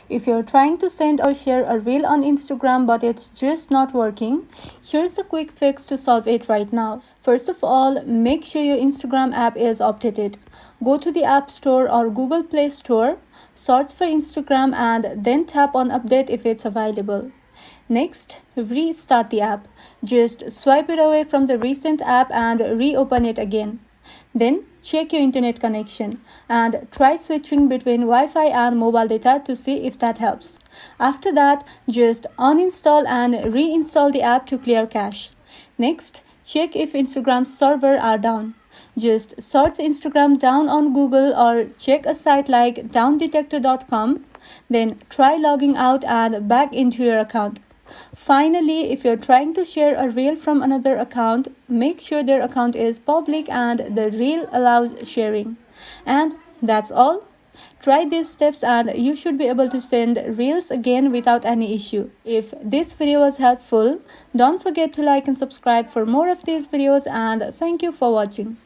If you're trying to send or share a reel on Instagram but it's just not working, here's a quick fix to solve it right now. First of all, make sure your Instagram app is updated. Go to the App Store or Google Play Store, search for Instagram and then tap on update if it's available. Next, restart the app. Just swipe it away from the recent app and reopen it again. Then check your internet connection and try switching between Wi-Fi and mobile data to see if that helps. After that, just uninstall and reinstall the app to clear cache. Next, check if Instagram's server are down. Just search Instagram down on Google or check a site like downdetector.com. Then try logging out and back into your account. Finally, if you're trying to share a reel from another account, make sure their account is public and the reel allows sharing. And that's all. Try these steps and you should be able to send reels again without any issue. If this video was helpful, don't forget to like and subscribe for more of these videos, and thank you for watching.